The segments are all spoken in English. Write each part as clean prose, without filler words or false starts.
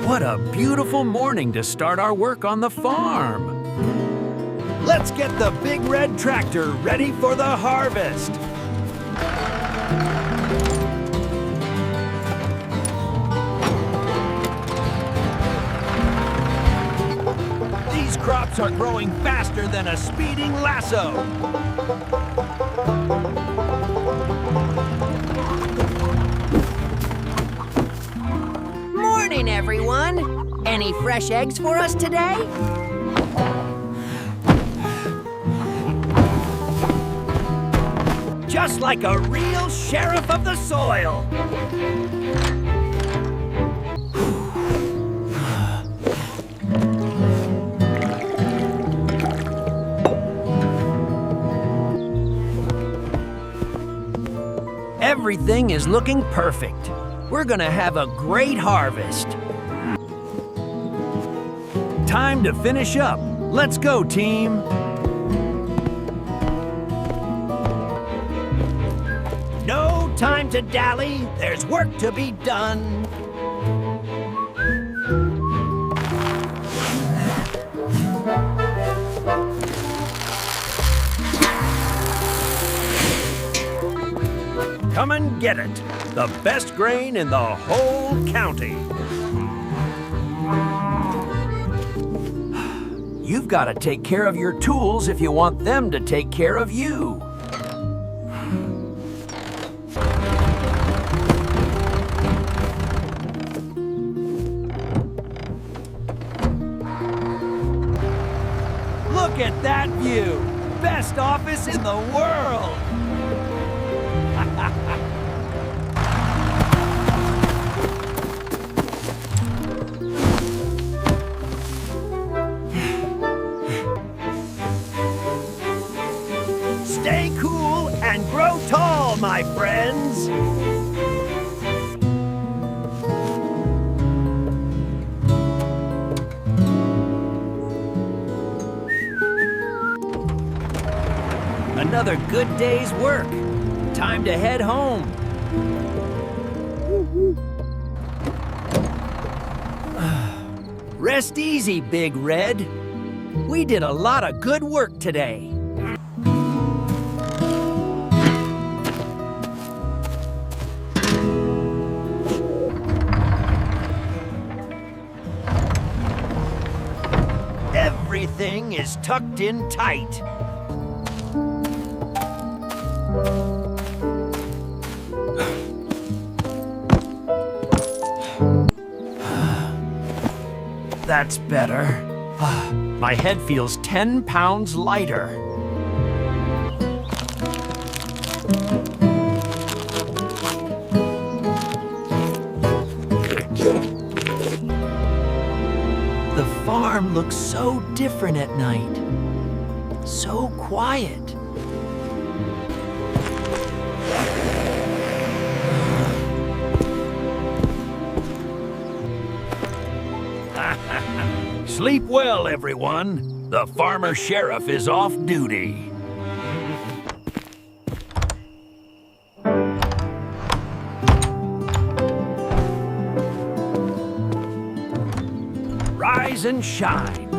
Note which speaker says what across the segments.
Speaker 1: What a beautiful morning to start our work on the farm. Let's get the big red tractor ready for the harvest. These crops are growing faster than a speeding lasso.
Speaker 2: Morning, everyone. Any fresh eggs for us today?
Speaker 1: Just like a real sheriff of the soil. Everything is looking perfect. We're gonna have a great harvest. Time to finish up. Let's go, team. No time to dally. There's work to be done. Come and get it. The best grain in the whole county. You've got to take care of your tools if you want them to take care of you. Look at that view! Best office in the world! Stay cool and grow tall, my friends! Another good day's work. Time to head home. Rest easy, Big Red. We did a lot of good work today. Everything is tucked in tight. That's better. My head feels 10 pounds lighter. The farm looks so different at night. So quiet. Sleep well, everyone. The farmer sheriff is off duty. Rise and shine.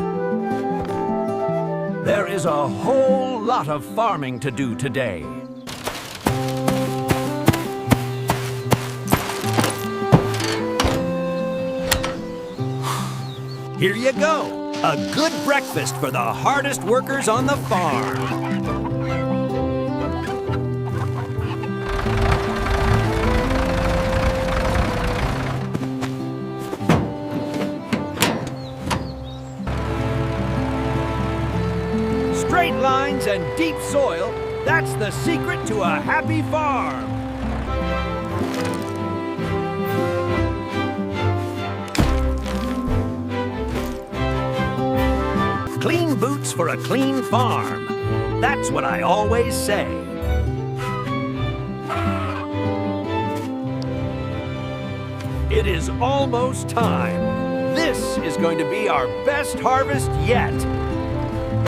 Speaker 1: There is a whole lot of farming to do today. Here you go, a good breakfast for the hardest workers on the farm. Straight lines and deep soil, that's the secret to a happy farm. Clean boots for a clean farm. That's what I always say. It is almost time. This is going to be our best harvest yet.